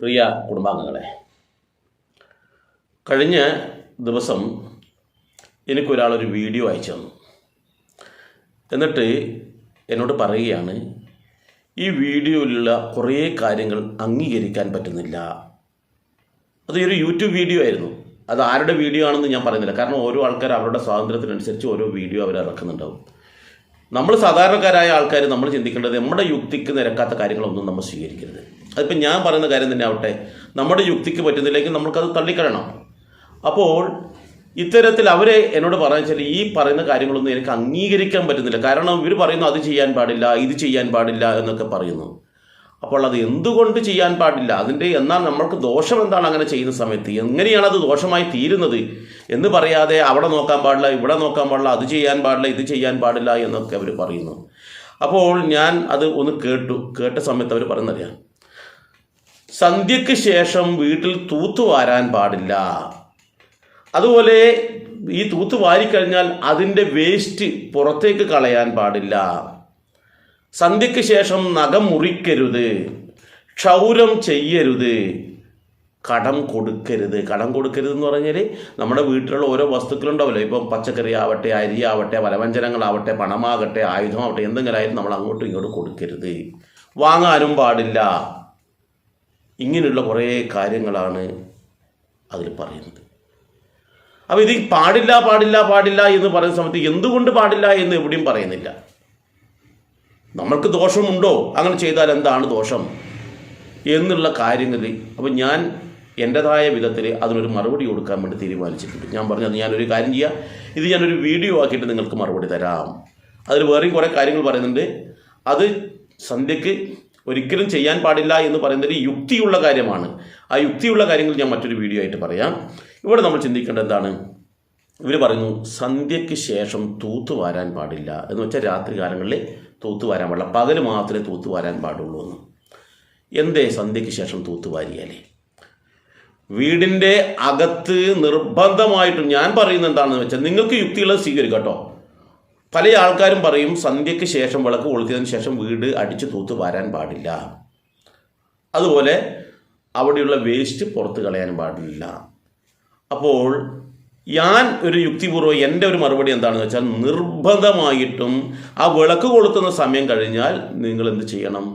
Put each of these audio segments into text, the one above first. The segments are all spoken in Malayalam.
പ്രിയ കുടുംബാംഗങ്ങളെ, കഴിഞ്ഞ ദിവസം എനിക്കൊരാളൊരു വീഡിയോ അയച്ചു തന്നു. എന്നിട്ട് എന്നോട് പറയുകയാണ്, ഈ വീഡിയോയിലുള്ള കുറേ കാര്യങ്ങൾ അംഗീകരിക്കാൻ പറ്റുന്നില്ല. അത് ഒരു യൂട്യൂബ് വീഡിയോ ആയിരുന്നു. അത് ആരുടെ വീഡിയോ ആണെന്ന് ഞാൻ പറയുന്നില്ല, കാരണം ഓരോ ആൾക്കാർ അവരുടെ സ്വാതന്ത്ര്യത്തിനനുസരിച്ച് ഓരോ വീഡിയോ അവർ ഇറക്കുന്നുണ്ടാവും. നമ്മൾ സാധാരണക്കാരായ ആൾക്കാർ നമ്മൾ ചിന്തിക്കേണ്ടത് നമ്മുടെ യുക്തിക്ക് നിരക്കാത്ത കാര്യങ്ങളൊന്നും നമ്മൾ സ്വീകരിക്കരുത്. അതിപ്പോൾ ഞാൻ പറയുന്ന കാര്യം തന്നെ ആവട്ടെ, നമ്മുടെ യുക്തിക്ക് പറ്റുന്നില്ലെങ്കിൽ നമ്മൾക്കത് തള്ളിക്കളയണം. അപ്പോൾ ഇത്തരത്തിൽ അവരെ എന്നോട് പറയാൻ വെച്ചാൽ ഈ പറയുന്ന കാര്യങ്ങളൊന്നും എനിക്ക് അംഗീകരിക്കാൻ പറ്റുന്നില്ല. കാരണം ഇവർ പറയുന്നു അത് ചെയ്യാൻ പാടില്ല, ഇത് ചെയ്യാൻ പാടില്ല എന്നൊക്കെ പറയുന്നു. അപ്പോൾ അത് എന്തുകൊണ്ട് ചെയ്യാൻ പാടില്ല, അതിൻ്റെ എന്നാൽ നമ്മൾക്ക് ദോഷം എന്താണ് അങ്ങനെ ചെയ്യുന്ന സമയത്ത്, എങ്ങനെയാണ് അത് ദോഷമായി തീരുന്നത് എന്ന് പറയാതെ അവിടെ നോക്കാൻ പാടില്ല, ഇവിടെ നോക്കാൻ പാടില്ല, അത് ചെയ്യാൻ പാടില്ല, ഇത് ചെയ്യാൻ പാടില്ല എന്നൊക്കെ അവർ പറയുന്നു. അപ്പോൾ ഞാൻ അത് ഒന്ന് കേട്ട സമയത്ത് അവർ പറയുന്നറിയാം, സന്ധ്യയ്ക്ക് ശേഷം വീട്ടിൽ തൂത്തുവാരാൻ പാടില്ല, അതുപോലെ ഈ തൂത്ത് വാരിക്കഴിഞ്ഞാൽ അതിൻ്റെ വേസ്റ്റ് പുറത്തേക്ക് കളയാൻ പാടില്ല, സന്ധ്യയ്ക്ക് ശേഷം നഖം മുറിക്കരുത്, ക്ഷൗരം ചെയ്യരുത്, കടം കൊടുക്കരുത്. കടം കൊടുക്കരുത് എന്ന് പറഞ്ഞാൽ നമ്മുടെ വീട്ടിലുള്ള ഓരോ വസ്തുക്കളുണ്ടാവില്ല, ഇപ്പം പച്ചക്കറി ആവട്ടെ, അരി ആവട്ടെ, പലവ്യഞ്ജനങ്ങളാവട്ടെ, പണമാകട്ടെ, ആയുധമാവട്ടെ, എന്തെങ്കിലും ആയാലും നമ്മൾ അങ്ങോട്ടും ഇങ്ങോട്ടും കൊടുക്കരുത്, വാങ്ങാനും പാടില്ല. ഇങ്ങനെയുള്ള കുറേ കാര്യങ്ങളാണ് അതിൽ പറയുന്നത്. അപ്പോൾ ഇത് പാടില്ല പാടില്ല പാടില്ല എന്ന് പറയുന്ന സമയത്ത് എന്തുകൊണ്ട് പാടില്ല എന്ന് എവിടെയും പറയുന്നില്ല. നമ്മൾക്ക് ദോഷമുണ്ടോ, അങ്ങനെ ചെയ്താൽ എന്താണ് ദോഷം എന്നുള്ള കാര്യങ്ങളിൽ അപ്പോൾ ഞാൻ എൻ്റെതായ വിധത്തിൽ അതിനൊരു മറുപടി കൊടുക്കാൻ വേണ്ടി തീരുമാനിച്ചിട്ടുണ്ട്. ഞാൻ പറഞ്ഞത് ഞാനൊരു കാര്യം ചെയ്യാം, ഇത് ഞാനൊരു വീഡിയോ ആക്കിയിട്ട് നിങ്ങൾക്ക് മറുപടി തരാം. അതിൽ വേറെയും കുറേ കാര്യങ്ങൾ പറയുന്നുണ്ട്. അത് സന്ധ്യയ്ക്ക് ഒരിക്കലും ചെയ്യാൻ പാടില്ല എന്ന് പറയുന്നത് യുക്തിയുള്ള കാര്യമാണ്. ആ യുക്തിയുള്ള കാര്യങ്ങൾ ഞാൻ മറ്റൊരു വീഡിയോ ആയിട്ട് പറയാം. ഇവിടെ നമ്മൾ ചിന്തിക്കേണ്ടത് എന്താണ്, ഇവർ പറയുന്നു സന്ധ്യയ്ക്ക് ശേഷം തൂത്തുവാരാൻ പാടില്ല എന്ന് വെച്ചാൽ രാത്രി കാലങ്ങളിൽ തൂത്തുവാരാൻ പാടില്ല, പകൽ മാത്രമേ തൂത്തുവാരാൻ പാടുള്ളൂ എന്ന്. എന്തേ സന്ധ്യയ്ക്ക് ശേഷം തൂത്തുവാരിയാലേ? വീടിൻ്റെ അകത്ത് നിർബന്ധമായിട്ടും ഞാൻ പറയുന്നത് എന്താണെന്ന് വെച്ചാൽ, നിങ്ങൾക്ക് യുക്തിയുള്ളത് സ്വീകരിക്കാം കേട്ടോ. പല ആൾക്കാരും പറയും സന്ധ്യയ്ക്ക് ശേഷം വിളക്ക് കൊളുത്തിയതിന് ശേഷം വീട് അടിച്ച് തൂത്ത് വാരാൻ പാടില്ല, അതുപോലെ അവിടെയുള്ള വേസ്റ്റ് പുറത്ത് കളയാൻ പാടില്ല. അപ്പോൾ ഞാൻ ഒരു യുക്തിപൂർവ്വം എൻ്റെ ഒരു മറുപടി എന്താണെന്ന് വെച്ചാൽ, നിർബന്ധമായിട്ടും ആ വിളക്ക് കൊളുത്തുന്ന സമയം കഴിഞ്ഞാൽ നിങ്ങൾ എന്ത് ചെയ്യണം,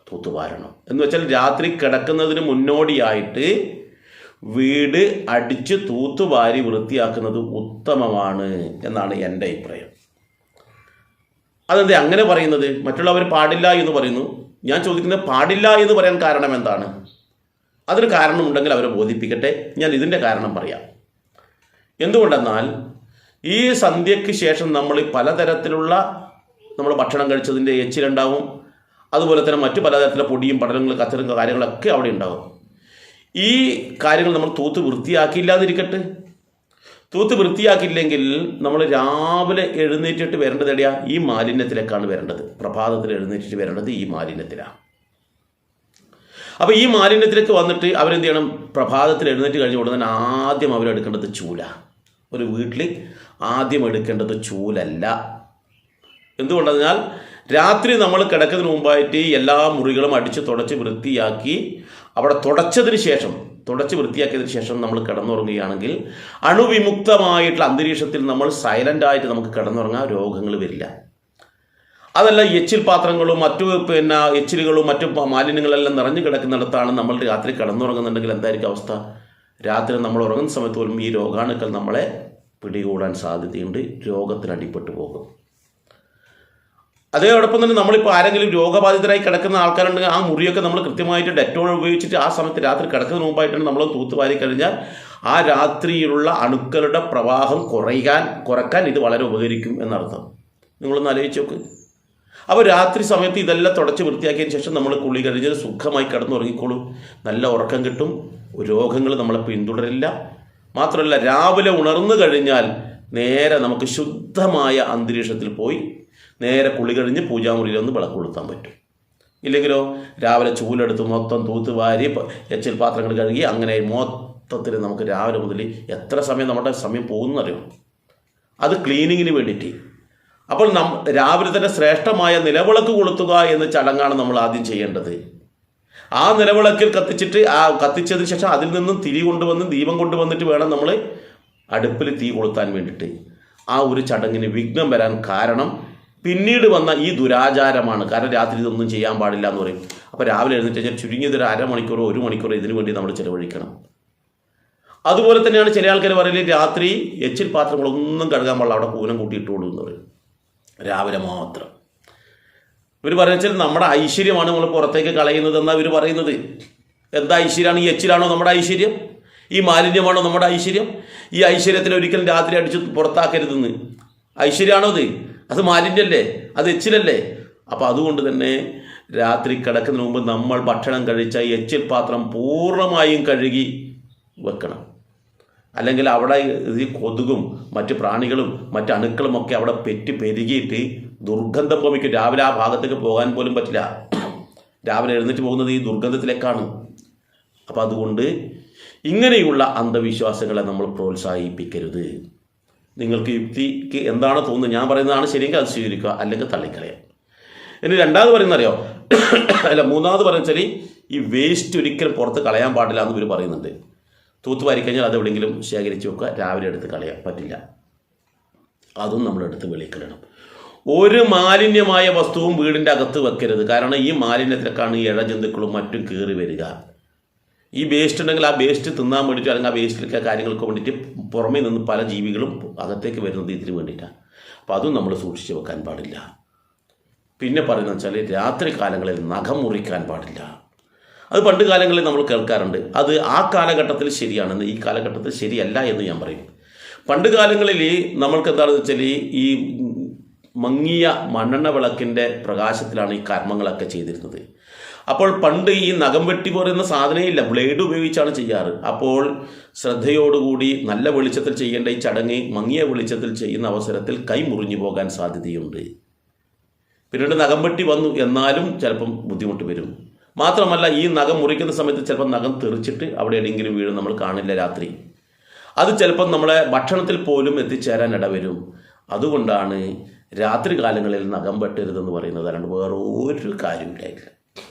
തൂത്തുവാരണം. എന്ന് വെച്ചാൽ രാത്രി കിടക്കുന്നതിന് മുന്നോടിയായിട്ട് വീട് അടിച്ച് തൂത്തുവാരി വൃത്തിയാക്കുന്നത് ഉത്തമമാണ് എന്നാണ് എൻ്റെ അഭിപ്രായം. അതെന്താ അങ്ങനെ പറയുന്നത്? മറ്റുള്ളവർ പാടില്ല എന്ന് പറയുന്നു. ഞാൻ ചോദിക്കുന്നത് പാടില്ല എന്ന് പറയാൻ കാരണം എന്താണ്? അതിന് കാരണമുണ്ടെങ്കിൽ അവരെ ബോധിപ്പിക്കട്ടെ. ഞാൻ ഇതിൻ്റെ കാരണം പറയാം. എന്തുകൊണ്ടെന്നാൽ ഈ സന്ധ്യയ്ക്ക് ശേഷം നമ്മൾ പലതരത്തിലുള്ള നമ്മൾ ഭക്ഷണം കഴിച്ചതിൻ്റെ എച്ചിലുണ്ടാവും, അതുപോലെ തന്നെ മറ്റു പലതരത്തിലുള്ള പൊടിയും പടലങ്ങളും കച്ചറും കാര്യങ്ങളൊക്കെ അവിടെ ഉണ്ടാകും. ഈ കാര്യങ്ങൾ നമ്മൾ തൂത്ത് വൃത്തിയാക്കിയില്ലാതിരിക്കട്ടെ. തൂത്ത് വൃത്തിയാക്കിയില്ലെങ്കിൽ നമ്മൾ രാവിലെ എഴുന്നേറ്റിട്ട് വരേണ്ടത് എവിടെയാ? ഈ മാലിന്യത്തിലേക്കാണ് വരേണ്ടത്. പ്രഭാതത്തിൽ എഴുന്നേറ്റിട്ട് വരേണ്ടത് ഈ മാലിന്യത്തിലാണ്. അപ്പോൾ ഈ മാലിന്യത്തിലേക്ക് വന്നിട്ട് അവരെന്ത് ചെയ്യണം? പ്രഭാതത്തിൽ എഴുന്നേറ്റ് കഴിഞ്ഞ ഉടനെ തന്നെ ആദ്യം അവരെടുക്കേണ്ടത് ചൂല. ഒരു വീട്ടിൽ ആദ്യം എടുക്കേണ്ടത് ചൂലല്ല. എന്തുകൊണ്ടെന്നാൽ രാത്രി നമ്മൾ കിടക്കുന്നതിന് മുമ്പായിട്ട് എല്ലാ മുറികളും അടിച്ച് തുടച്ച് വൃത്തിയാക്കി അവിടെ തുടച്ച് വൃത്തിയാക്കിയതിന് ശേഷം നമ്മൾ കിടന്നുറങ്ങുകയാണെങ്കിൽ അണുവിമുക്തമായിട്ടുള്ള അന്തരീക്ഷത്തിൽ നമ്മൾ സൈലൻ്റായിട്ട് നമുക്ക് കിടന്നുറങ്ങാൻ രോഗങ്ങൾ വരില്ല. അതല്ല, എച്ചിൽ പാത്രങ്ങളും മറ്റു എച്ചിലുകളും മറ്റു മാലിന്യങ്ങളെല്ലാം നിറഞ്ഞു കിടക്കുന്നിടത്താണ് നമ്മൾ രാത്രി കിടന്നുറങ്ങുന്നുണ്ടെങ്കിൽ എന്തായിരിക്കും അവസ്ഥ? രാത്രി നമ്മൾ ഉറങ്ങുന്ന സമയത്ത് പോലും ഈ രോഗാണുക്കൾ നമ്മളെ പിടികൂടാൻ സാധ്യതയുണ്ട്, രോഗത്തിന് അടിപ്പെട്ടു പോകും. അതോടൊപ്പം തന്നെ നമ്മളിപ്പോൾ ആരെങ്കിലും രോഗബാധിതരായി കിടക്കുന്ന ആൾക്കാരുണ്ടെങ്കിൽ ആ മുറിയൊക്കെ നമ്മൾ കൃത്യമായിട്ട് ഡെറ്റോൾ ഉപയോഗിച്ചിട്ട് ആ സമയത്ത് രാത്രി കിടക്കുന്നതിന് മുമ്പായിട്ടാണ് നമ്മൾ തൂത്തുവാരി കഴിഞ്ഞാൽ ആ രാത്രിയിലുള്ള അണുക്കളുടെ പ്രവാഹം കുറയ്ക്കാൻ ഇത് വളരെ ഉപകരിക്കും എന്നർത്ഥം. നിങ്ങളൊന്ന് ആലോചിച്ച് നോക്ക്. അപ്പോൾ രാത്രി സമയത്ത് ഇതെല്ലാം തുടച്ച് വൃത്തിയാക്കിയതിന് ശേഷം നമ്മൾ കുളി കഴിഞ്ഞാൽ സുഖമായി കിടന്നുറങ്ങിക്കോളും, നല്ല ഉറക്കം കിട്ടും, രോഗങ്ങൾ നമ്മളെ പിന്തുടരില്ല. മാത്രമല്ല രാവിലെ ഉണർന്നു കഴിഞ്ഞാൽ നേരെ നമുക്ക് ശുദ്ധമായ അന്തരീക്ഷത്തിൽ പോയി നേരെ കുളി കഴിഞ്ഞ് പൂജാമുറിയിലൊന്ന് വിളക്ക് കൊളുത്താൻ പറ്റും. ഇല്ലെങ്കിലോ രാവിലെ ചൂലെടുത്ത് മൊത്തം തൂത്തുവാരി എച്ചിൽ പാത്രങ്ങൾ കഴുകി അങ്ങനെ മൊത്തത്തിൽ നമുക്ക് രാവിലെ മുതൽ എത്ര സമയം നമ്മുടെ സമയം പോകുന്നറിയോ? അത് ക്ലീനിങ്ങിന് വേണ്ടിയിട്ട്. അപ്പോൾ രാവിലെ തന്നെ ശ്രേഷ്ഠമായ നിലവിളക്ക് കൊളുത്തുക എന്ന ചടങ്ങാണ് നമ്മൾ ആദ്യം ചെയ്യേണ്ടത്. ആ നിലവിളക്കിൽ കത്തിച്ചിട്ട് ആ കത്തിച്ചതിന് ശേഷം അതിൽ നിന്നും തിരി കൊണ്ടുവന്ന് ദീപം കൊണ്ടുവന്നിട്ട് വേണം നമ്മൾ അടുപ്പിൽ തീ കൊളുത്താൻ വേണ്ടിയിട്ട്. ആ ഒരു ചടങ്ങിന് വിഘ്നം വരാൻ കാരണം പിന്നീട് വന്ന ഈ ദുരാചാരമാണ്. കാരണം രാത്രി ഇതൊന്നും ചെയ്യാൻ പാടില്ല എന്ന് പറയും. അപ്പോൾ രാവിലെ എഴുന്നേറ്റ് കഴിഞ്ഞാൽ ചുരുങ്ങിയത് ഒരു അരമണിക്കൂറോ 1 മണിക്കൂറോ ഇതിനു വേണ്ടി നമ്മൾ ചിലവഴിക്കണം. അതുപോലെ തന്നെയാണ് ചില ആൾക്കാർ പറയുന്നത് രാത്രി എച്ചിൽ പാത്രങ്ങളൊന്നും കഴുകാൻ പാടില്ല, അവിടെ കൂനം കൂട്ടിയിട്ടുള്ളൂ എന്ന് പറയും, രാവിലെ മാത്രം. ഇവർ പറയുന്നത് നമ്മുടെ ഐശ്വര്യമാണ് നമ്മൾ പുറത്തേക്ക് കളയുന്നത് എന്നാണ് ഇവർ പറയുന്നത്. എന്താ ഐശ്വര്യമാണ്? ഈ എച്ചിലാണോ നമ്മുടെ ഐശ്വര്യം? ഈ മാലിന്യമാണോ നമ്മുടെ ഐശ്വര്യം? ഈ ഐശ്വര്യത്തിന് ഒരിക്കലും രാത്രി അടിച്ച് പുറത്താക്കരുതെന്ന്. ഐശ്വര്യമാണോ അത്? അത് മാലിന്യല്ലേ? അത് എച്ചിലല്ലേ? അപ്പോൾ അതുകൊണ്ട് തന്നെ രാത്രി കിടക്കുന്നതിന് മുമ്പ് നമ്മൾ ഭക്ഷണം കഴിച്ച എച്ചിൽ പാത്രം പൂർണ്ണമായും കഴുകി വെക്കണം. അല്ലെങ്കിൽ അവിടെ ഈ കൊതുകും മറ്റ് പ്രാണികളും മറ്റ് അണുക്കളുമൊക്കെ അവിടെ പെരുകിയിട്ട് ദുർഗന്ധം ഭൂമിക്കും. രാവിലെ ആ ഭാഗത്തേക്ക് പോകാൻ പോലും പറ്റില്ല. രാവിലെ എഴുന്നേറ്റ് പോകുന്നത് ഈ ദുർഗന്ധത്തിലേക്കാണ്. അപ്പോൾ അതുകൊണ്ട് ഇങ്ങനെയുള്ള അന്ധവിശ്വാസങ്ങളെ നമ്മൾ പ്രോത്സാഹിപ്പിക്കരുത്. നിങ്ങൾക്ക് യുക്തിക്ക് എന്താണ് തോന്നുന്നത്, ഞാൻ പറയുന്നതാണ് ശരിയെങ്കിൽ അത് സ്വീകരിക്കുക, അല്ലെങ്കിൽ തള്ളിക്കളയാം. ഇനി രണ്ടാമത് പറയുന്നറിയോ, മൂന്നാമത് പറയുന്നത് ഈ വേസ്റ്റ് ഒരിക്കലും പുറത്ത് കളയാൻ പാടില്ല എന്ന് ഇവർ പറയുന്നുണ്ട്. തൂത്തുവാരി കഴിഞ്ഞാൽ അത് എവിടെയെങ്കിലും ശേഖരിച്ച് വെക്കുക, രാവിലെ എടുത്ത് കളയാൻ പറ്റില്ല. അതും നമ്മളെടുത്ത് വെളിക്കളയണം. ഒരു മാലിന്യമായ വസ്തുവും വീടിൻ്റെ അകത്ത് വെക്കരുത്. കാരണം ഈ മാലിന്യത്തിലേക്കാണ് ഈ ഇഴജന്തുക്കളും മറ്റും കയറി വരിക. ഈ വേസ്റ്റ് ഉണ്ടെങ്കിൽ ആ വേസ്റ്റ് തിന്നാൻ വേണ്ടിയിട്ട് അല്ലെങ്കിൽ ആ വേസ്റ്റിലൊക്കെ കാര്യങ്ങൾക്ക് വേണ്ടിയിട്ട് പുറമേ നിന്ന് പല ജീവികളും അകത്തേക്ക് വരുന്നത് ഇതിന് വേണ്ടിയിട്ടാണ്. അപ്പോൾ അതും നമ്മൾ സൂക്ഷിച്ച് വെക്കാൻ പാടില്ല. പിന്നെ പറയുന്നത് വെച്ചാൽ രാത്രി കാലങ്ങളിൽ നഖം മുറിക്കാൻ പാടില്ല. അത് പണ്ട് കാലങ്ങളിൽ നമ്മൾ കേൾക്കാറുണ്ട്. അത് ആ കാലഘട്ടത്തിൽ ശരിയാണെന്ന്, ഈ കാലഘട്ടത്തിൽ ശരിയല്ല എന്ന് ഞാൻ പറയും. പണ്ട് കാലങ്ങളിൽ നമ്മൾക്ക് എന്താണെന്ന് വെച്ചാൽ ഈ മങ്ങിയ മണ്ണെണ്ണ വിളക്കിൻ്റെ പ്രകാശത്തിലാണ് ഈ കർമ്മങ്ങളൊക്കെ ചെയ്തിരുന്നത്. അപ്പോൾ പണ്ട് ഈ നഖം വെട്ടി പറയുന്ന സാധനമേ ഇല്ല, ബ്ലേഡ് ഉപയോഗിച്ചാണ് ചെയ്യാറ്. അപ്പോൾ ശ്രദ്ധയോടുകൂടി നല്ല വെളിച്ചത്തിൽ ചെയ്യേണ്ട ഈ ചടങ്ങ് മങ്ങിയ വെളിച്ചത്തിൽ ചെയ്യുന്ന അവസരത്തിൽ കൈ മുറിഞ്ഞു പോകാൻ സാധ്യതയുണ്ട്. പിന്നീട് നഖം വെട്ടി വന്നു, എന്നാലും ചിലപ്പം ബുദ്ധിമുട്ട് വരും. മാത്രമല്ല ഈ നഖം മുറിക്കുന്ന സമയത്ത് ചിലപ്പോൾ നഖം തെറിച്ചിട്ട് അവിടെ എവിടെയെങ്കിലും വീഴും, നമ്മൾ കാണില്ല രാത്രി. അത് ചിലപ്പം നമ്മളെ ഭക്ഷണത്തിൽ പോലും എത്തിച്ചേരാൻ ഇടവരും. അതുകൊണ്ടാണ് രാത്രി കാലങ്ങളിൽ നഖം വെട്ടരുതെന്ന് പറയുന്നത്. അല്ലാണ്ട് വേറെ ഒരു കാര്യമില്ല.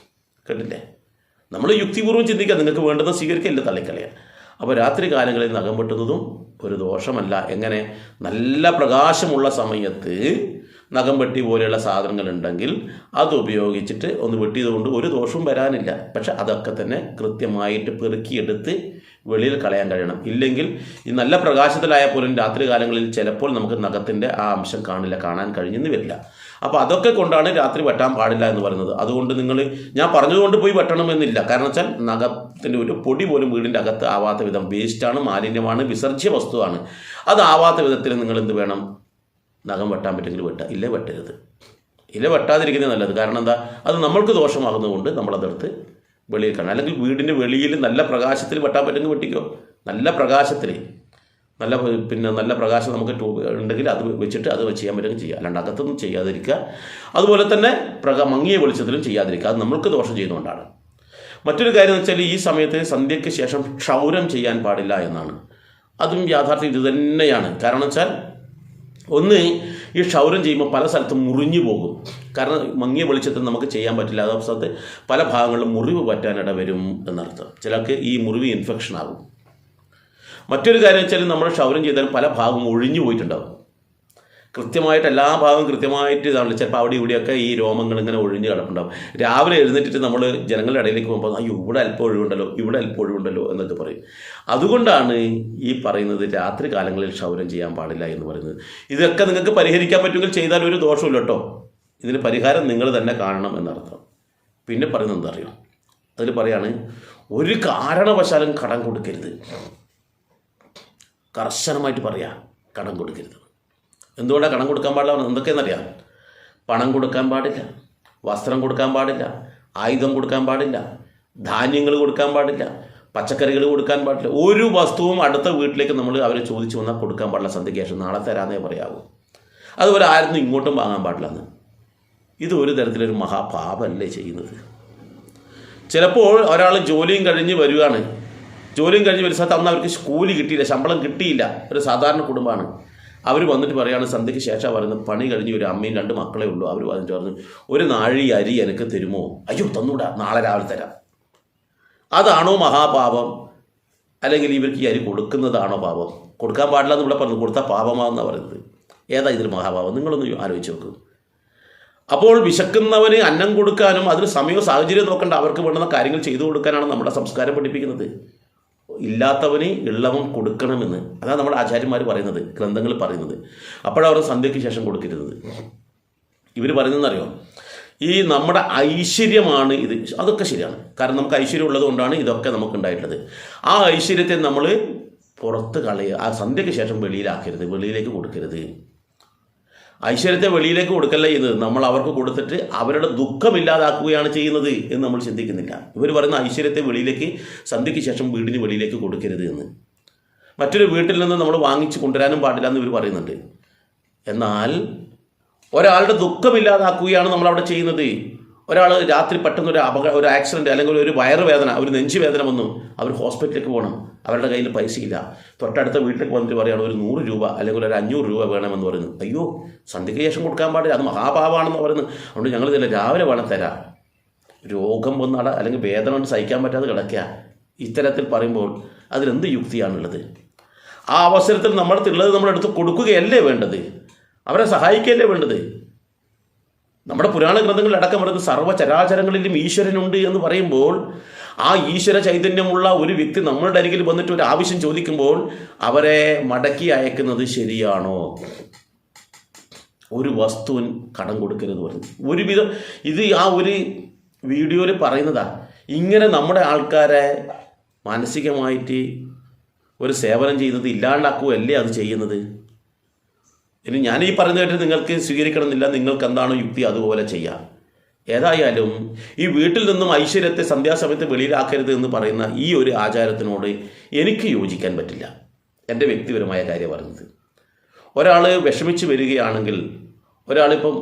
കേട്ടില്ലേ? നമ്മൾ യുക്തിപൂർവ്വം ചിന്തിക്കുക, നിങ്ങൾക്ക് വേണ്ടത് സ്വീകരിക്കില്ല, തള്ളിക്കളയുക. അപ്പോൾ രാത്രി കാലങ്ങളിൽ നഖം വെട്ടുന്നതും ഒരു ദോഷമല്ല. എങ്ങനെ? നല്ല പ്രകാശമുള്ള സമയത്ത് നഖം വെട്ടി പോലെയുള്ള സാധനങ്ങളുണ്ടെങ്കിൽ അത് ഉപയോഗിച്ചിട്ട് ഒന്ന് വെട്ടിയതുകൊണ്ട് ഒരു ദോഷവും വരാനില്ല. പക്ഷെ അതൊക്കെ തന്നെ കൃത്യമായിട്ട് പെറുക്കിയെടുത്ത് വെളിയിൽ കളയാൻ കഴിയണം. ഇല്ലെങ്കിൽ ഈ നല്ല പ്രകാശത്തിലായാൽ പോലും രാത്രി കാലങ്ങളിൽ ചിലപ്പോൾ നമുക്ക് നഖത്തിൻ്റെ ആ അംശം കാണാൻ കഴിഞ്ഞെന്ന് വരില്ല. അപ്പോൾ അതൊക്കെ കൊണ്ടാണ് രാത്രി വെട്ടാൻ പാടില്ല എന്ന് പറയുന്നത്. അതുകൊണ്ട് ഞാൻ പറഞ്ഞതുകൊണ്ട് പോയി വെട്ടണമെന്നില്ല. കാരണം വെച്ചാൽ നഖത്തിൻ്റെ ഒരു പൊടി പോലും വീടിൻ്റെ അകത്ത് ആവാത്ത വിധം, വേസ്റ്റാണ്, മാലിന്യമാണ്, വിസർജ്യ വസ്തുവാണ്, അതാവാത്ത വിധത്തിൽ നിങ്ങൾ എന്ത് വേണം, നഖം വെട്ടാൻ പറ്റുമെങ്കിൽ വെട്ടുക, ഇല്ലേ വെട്ടരുത്. ഇല്ല വെട്ടാതിരിക്കുന്നത് നല്ലത്. കാരണം എന്താ, അത് നമ്മൾക്ക് ദോഷമാകുന്നതുകൊണ്ട് നമ്മളതെടുത്ത് വെളിയിൽ കാണാം. അല്ലെങ്കിൽ വീടിൻ്റെ വെളിയിൽ നല്ല പ്രകാശത്തിൽ വെട്ടാൻ പറ്റുമെങ്കിൽ വെട്ടിക്കോ. നല്ല പ്രകാശത്തിൽ നല്ല പ്രകാശം നമുക്ക് ഉണ്ടെങ്കിൽ അത് വെച്ചിട്ട് അത് ചെയ്യാൻ പറ്റുമെങ്കിൽ ചെയ്യുക. അല്ലാണ്ട് അകത്തൊന്നും ചെയ്യാതിരിക്കുക. അതുപോലെ തന്നെ മങ്ങിയ വെളിച്ചത്തിലും ചെയ്യാതിരിക്കുക. അത് നമ്മൾക്ക് ദോഷം ചെയ്യുന്നതുകൊണ്ടാണ്. മറ്റൊരു കാര്യം എന്ന് വെച്ചാൽ ഈ സമയത്ത് സന്ധ്യയ്ക്ക് ശേഷം ക്ഷൗരം ചെയ്യാൻ പാടില്ല എന്നാണ്. അതും യാഥാർത്ഥ്യം ഇത് തന്നെയാണ്. കാരണം വെച്ചാൽ ഒന്ന്, ഈ ക്ഷൗരം ചെയ്യുമ്പോൾ പല സ്ഥലത്തും മുറിഞ്ഞു പോകും. കാരണം മങ്ങിയ വെളിച്ചത്തിൽ നമുക്ക് ചെയ്യാൻ പറ്റില്ല. അതേ സ്ഥലത്ത് പല ഭാഗങ്ങളിലും മുറിവ് പറ്റാനിട വരും എന്നർത്ഥം. ചിലർക്ക് ഈ മുറിവ് ഇൻഫെക്ഷൻ ആകും. മറ്റൊരു കാര്യം വെച്ചാൽ നമ്മൾ ക്ഷൗരം ചെയ്താൽ പല ഭാഗവും ഒഴിഞ്ഞു പോയിട്ടുണ്ടാകും. കൃത്യമായിട്ട് എല്ലാ ഭാഗവും കൃത്യമായിട്ട് ഇതാണ്. ചിലപ്പോൾ അവിടെ ഇവിടെയൊക്കെ ഈ രോമങ്ങൾ ഇങ്ങനെ ഒഴിഞ്ഞ് കിടപ്പുണ്ടാകും. രാവിലെ എഴുന്നേറ്റിട്ട് നമ്മൾ ജനങ്ങളുടെ ഇടയിലേക്ക് പോകുമ്പോൾ അയ്യോ ഇവിടെ അല്പം ഒഴിവുണ്ടല്ലോ എന്നൊക്കെ പറയും. അതുകൊണ്ടാണ് ഈ പറയുന്നത് രാത്രി കാലങ്ങളിൽ ക്ഷൗരം ചെയ്യാൻ പാടില്ല എന്ന് പറയുന്നത്. ഇതൊക്കെ നിങ്ങൾക്ക് പരിഹരിക്കാൻ പറ്റുമെങ്കിൽ ചെയ്താൽ ഒരു ദോഷമില്ല കേട്ടോ. ഇതിന് പരിഹാരം നിങ്ങൾ തന്നെ കാണണം എന്നർത്ഥം. പിന്നെ പറയുന്നത് എന്താ അറിയോ, അതിൽ പറയാണ്, ഒരു കാരണവശാലും കടം കൊടുക്കരുത്. കർശനമായിട്ട് പറയാം, കടം കൊടുക്കരുത്. എന്തുകൊണ്ടാണ് കടം കൊടുക്കാൻ പാടില്ല? എന്തൊക്കെയെന്നറിയാം? പണം കൊടുക്കാൻ പാടില്ല, വസ്ത്രം കൊടുക്കാൻ പാടില്ല, ആയുധം കൊടുക്കാൻ പാടില്ല, ധാന്യങ്ങൾ കൊടുക്കാൻ പാടില്ല, പച്ചക്കറികൾ കൊടുക്കാൻ പാടില്ല. ഒരു വസ്തുവും അടുത്ത വീട്ടിലേക്ക് നമ്മൾ അവരെ ചോദിച്ചു വന്നാൽ കൊടുക്കാൻ പാടില്ല. സന്ധ്യയ്ക്ക് ശേഷം നാളെ തരാമെന്നേ പറയാവൂ. അതുപോലെ ആരും ഇങ്ങോട്ടും വാങ്ങാൻ പാടില്ലെന്ന്. ഇത് ഒരു തരത്തിലൊരു മഹാപാപമല്ലേ ചെയ്യുന്നത്? ചിലപ്പോൾ ഒരാൾ ജോലിയും കഴിഞ്ഞ് വരികയാണ്. ജോലിയും കഴിഞ്ഞ് വരുന്ന സ്ഥലത്ത് അന്ന് അവർക്ക് കൂലി കിട്ടിയില്ല, ശമ്പളം കിട്ടിയില്ല. ഒരു സാധാരണ കുടുംബമാണ്. അവർ വന്നിട്ട് പറയുകയാണ്, സന്ധ്യയ്ക്ക് ശേഷം പറയുന്നത്, പണി കഴിഞ്ഞ് ഒരു അമ്മയും 2 മക്കളെ ഉള്ളൂ. അവർ വന്നിട്ട് പറഞ്ഞു, ഒരു നാഴി അരി എനിക്ക് തരുമോ? അയ്യോ തന്നൂടാ, നാളെ രാവിലെ തരാം. അതാണോ മഹാപാപം, അല്ലെങ്കിൽ ഇവർക്ക് ഈ അരി കൊടുക്കുന്നതാണോ പാപം? കൊടുക്കാൻ പാടില്ല എന്ന് ഇവിടെ പറഞ്ഞു, കൊടുത്താൽ പാപമാണെന്നാണ് പറയുന്നത്. ഏതാ ഇതിൽ മഹാപാപം? നിങ്ങളൊന്ന് ആലോചിച്ച് നോക്കൂ. അപ്പോൾ വിശക്കുന്നവന് അന്നം കൊടുക്കാനും അതിന് സമയവും സാഹചര്യം നോക്കേണ്ട, അവർക്ക് വേണ്ടുന്ന കാര്യങ്ങൾ ചെയ്തു കൊടുക്കാനാണ് നമ്മുടെ സംസ്കാരം പഠിപ്പിക്കുന്നത്. ഇല്ലാത്തവന് ഉള്ളവൻ കൊടുക്കണമെന്ന്, അതാണ് നമ്മുടെ ആചാര്യന്മാർ പറയുന്നത്, ഗ്രന്ഥങ്ങൾ പറയുന്നത്. അപ്പോഴവർ സന്ധ്യയ്ക്ക് ശേഷം കൊടുക്കരുത്. ഇവർ പറയുന്നതെന്നറിയോ, ഈ നമ്മുടെ ഐശ്വര്യമാണ് ഇത്. അതൊക്കെ ശരിയാണ്, കാരണം നമുക്ക് ഐശ്വര്യം ഉള്ളത് കൊണ്ടാണ് ഇതൊക്കെ നമുക്ക് ഉണ്ടായിട്ടുള്ളത്. ആ ഐശ്വര്യത്തെ നമ്മൾ പുറത്ത് കളയുക, ആ സന്ധ്യയ്ക്ക് ശേഷം വെളിയിലാക്കരുത്, വെളിയിലേക്ക് കൊടുക്കരുത്. ഐശ്വര്യത്തെ വെളിയിലേക്ക് കൊടുക്കല്ല ചെയ്യുന്നത്, നമ്മൾ അവർക്ക് കൊടുത്തിട്ട് അവരുടെ ദുഃഖമില്ലാതാക്കുകയാണ് ചെയ്യുന്നത് എന്ന് നമ്മൾ ചിന്തിക്കുന്നില്ല. ഇവർ പറയുന്ന ഐശ്വര്യത്തെ വെളിയിലേക്ക് സന്ധ്യയ്ക്ക് ശേഷം വീടിന് വെളിയിലേക്ക് കൊടുക്കരുത് എന്ന്. മറ്റൊരു വീട്ടിൽ നിന്ന് നമ്മൾ വാങ്ങിച്ച് കൊണ്ടുവരാനും പാടില്ല എന്ന് ഇവർ പറയുന്നുണ്ട്. എന്നാൽ ഒരാളുടെ ദുഃഖമില്ലാതാക്കുകയാണ് നമ്മളവിടെ ചെയ്യുന്നത്. ഒരാൾ രാത്രി പെട്ടെന്ന് ഒരു ആക്സിഡൻറ്റ് അല്ലെങ്കിൽ ഒരു വയറുവേദന, ഒരു നെഞ്ചുവേദന വന്നു, അവർ ഹോസ്പിറ്റലിലേക്ക് പോകണം, അവരുടെ കയ്യിൽ പൈസയില്ല. തൊട്ടടുത്ത വീട്ടിലേക്ക് വന്നിട്ട് പറയുകയാണ് ഒരു 100 രൂപ അല്ലെങ്കിൽ ഒരു 500 രൂപ വേണമെന്ന് പറയുന്നു. അയ്യോ, സന്ധ്യയ്ക്ക് ശേഷം കൊടുക്കാൻ പാടില്ല, അത് മഹാപാപമാണെന്ന് പറയുന്നു. അതുകൊണ്ട് ഞങ്ങൾ ഇതില്ല, രാവിലെ വേണം തരാം. രോഗം വന്നാണ് അല്ലെങ്കിൽ വേദന കൊണ്ട് സഹിക്കാൻ പറ്റാതെ കിടക്കുക. ഇത്തരത്തിൽ പറയുമ്പോൾ അതിലെന്ത് യുക്തിയാണുള്ളത്? ആ അവസരത്തിൽ നമ്മളടുത്തുള്ളത് നമ്മളെടുത്ത് കൊടുക്കുകയല്ലേ വേണ്ടത്, അവരെ സഹായിക്കുകയല്ലേ വേണ്ടത്. നമ്മുടെ പുരാണ ഗ്രന്ഥങ്ങളിൽ അടക്കം പറയുന്നത് സർവ്വചരാചരങ്ങളിലും ഈശ്വരനുണ്ട് എന്ന് പറയുമ്പോൾ, ആ ഈശ്വര ചൈതന്യമുള്ള ഒരു വ്യക്തി നമ്മളുടെ അരികിൽ വന്നിട്ട് ഒരു ആവശ്യം ചോദിക്കുമ്പോൾ അവരെ മടക്കി അയക്കുന്നത് ശരിയാണോ? ഒരു വസ്തുവിന് കടം കൊടുക്കരുത് പറഞ്ഞു. ഒരുവിധം ഇത് ആ ഒരു വീഡിയോയിൽ പറയുന്നതാ. ഇങ്ങനെ നമ്മുടെ ആൾക്കാരെ മാനസികമായിട്ട് ഒരു സേവനം ചെയ്യുന്നത് ഇല്ലാണ്ടാക്കുകയല്ലേ അത് ചെയ്യുന്നത്. ഇനി ഞാൻ ഈ പറയുന്ന കേട്ട് നിങ്ങൾക്ക് സ്വീകരിക്കണമെന്നില്ല, നിങ്ങൾക്ക് എന്താണോ യുക്തി അതുപോലെ ചെയ്യാം. ഏതായാലും ഈ വീട്ടിൽ നിന്നും ഐശ്വര്യത്തെ സന്ധ്യാസമയത്ത് വെളിയിലാക്കരുത് എന്ന് പറയുന്ന ഈ ഒരു ആചാരത്തിനോട് എനിക്ക് യോജിക്കാൻ പറ്റില്ല. എൻ്റെ വ്യക്തിപരമായ കാര്യം പറയുന്നത്, ഒരാൾ വിഷമിച്ച് വരികയാണെങ്കിൽ, ഒരാളിപ്പം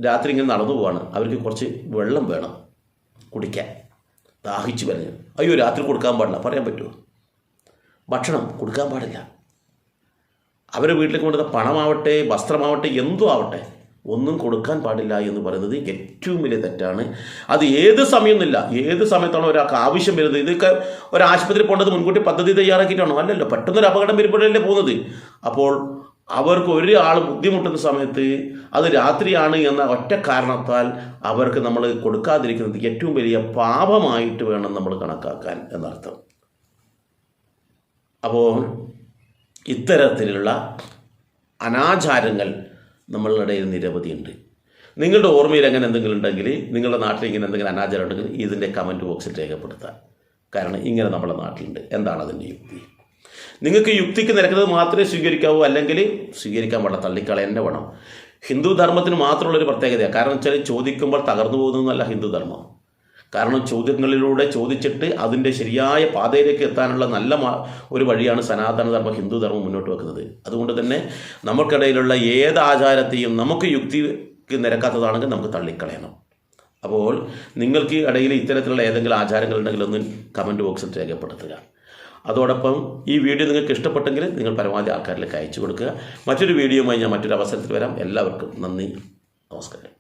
രാത്രി ഇങ്ങനെ നടന്നു പോവാണ്, അവർക്ക് കുറച്ച് വെള്ളം വേണം കുടിക്കാൻ, ദാഹിച്ച് വരഞ്ഞു, അയ്യോ രാത്രി കൊടുക്കാൻ പാടില്ല പറയാൻ പറ്റുമോ? ഭക്ഷണം കൊടുക്കാൻ പാടില്ല. അവരെ വീട്ടിലേക്ക് കൊണ്ടുവന്ന പണമാവട്ടെ വസ്ത്രമാവട്ടെ എന്തോ ആവട്ടെ ഒന്നും കൊടുക്കാൻ പാടില്ല എന്ന് പറയുന്നത് ഏറ്റവും വലിയ തെറ്റാണ്. അത് ഏത് സമയമൊന്നുമില്ല, ഏത് സമയത്താണോ ഒരാൾക്ക് ആവശ്യം വരുന്നത്. ഇതൊക്കെ ഒരു ആശുപത്രി പോകേണ്ടത് മുൻകൂട്ടി പദ്ധതി തയ്യാറാക്കിയിട്ടാണോ? അല്ലല്ലോ, പെട്ടെന്നൊരു അപകടം വരുമ്പോഴല്ലേ പോകുന്നത്. അപ്പോൾ അവർക്ക് ഒരാൾ ബുദ്ധിമുട്ടുന്ന സമയത്ത് അത് രാത്രിയാണ് എന്ന ഒറ്റ കാരണത്താൽ അവർക്ക് നമ്മൾ കൊടുക്കാതിരിക്കുന്നത് ഏറ്റവും വലിയ പാപമായിട്ട് വേണം നമ്മൾ കണക്കാക്കാൻ എന്നർത്ഥം. അപ്പോൾ ഇത്തരത്തിലുള്ള അനാചാരങ്ങൾ നമ്മളുടെ ഇടയിൽ നിരവധിയുണ്ട്. നിങ്ങളുടെ ഓർമ്മയിൽ അങ്ങനെ എന്തെങ്കിലും ഉണ്ടെങ്കിൽ, നിങ്ങളുടെ നാട്ടിൽ ഇങ്ങനെ എന്തെങ്കിലും അനാചാരം ഉണ്ടെങ്കിൽ ഇതിൻ്റെ കമൻറ്റ് ബോക്സിൽ രേഖപ്പെടുത്താം. കാരണം ഇങ്ങനെ നമ്മുടെ നാട്ടിലുണ്ട്. എന്താണ് അതിൻ്റെ യുക്തി? നിങ്ങൾക്ക് യുക്തിക്ക് നിരക്കുന്നത് മാത്രമേ സ്വീകരിക്കാവൂ, അല്ലെങ്കിൽ സ്വീകരിക്കാൻ പാടില്ല, തള്ളിക്കളയെന്നെ വേണം. ഹിന്ദു ധർമ്മത്തിന് മാത്രമുള്ളൊരു പ്രത്യേകതയാണ്. കാരണം വെച്ചാൽ ചോദിക്കുമ്പോൾ തകർന്നു പോകുന്നതല്ല ഹിന്ദു ധർമ്മം. കാരണം ചോദ്യങ്ങളിലൂടെ ചോദിച്ചിട്ട് അതിൻ്റെ ശരിയായ പാതയിലേക്ക് എത്താനുള്ള നല്ല ഒരു വഴിയാണ് സനാതനധർമ്മം, ഹിന്ദു ധർമ്മം മുന്നോട്ട് വെക്കുന്നത്. അതുകൊണ്ട് തന്നെ നമുക്കിടയിലുള്ള ഏത് ആചാരത്തെയും നമുക്ക് യുക്തിക്ക് നിരക്കാത്തതാണെങ്കിൽ നമുക്ക് തള്ളിക്കളയണം. അപ്പോൾ നിങ്ങൾക്ക് ഇടയിൽ ഇത്തരത്തിലുള്ള ഏതെങ്കിലും ആചാരങ്ങളുണ്ടെങ്കിൽ ഒന്ന് കമൻറ്റ് ബോക്സിൽ രേഖപ്പെടുത്തുക. അതോടൊപ്പം ഈ വീഡിയോ നിങ്ങൾക്ക് ഇഷ്ടപ്പെട്ടെങ്കിൽ നിങ്ങൾ പരമാവധി ആൾക്കാരിലേക്ക് അയച്ചു കൊടുക്കുക. മറ്റൊരു വീഡിയോയുമായി ഞാൻ മറ്റൊരു അവസരത്തിൽ വരാം. എല്ലാവർക്കും നന്ദി, നമസ്കാരം.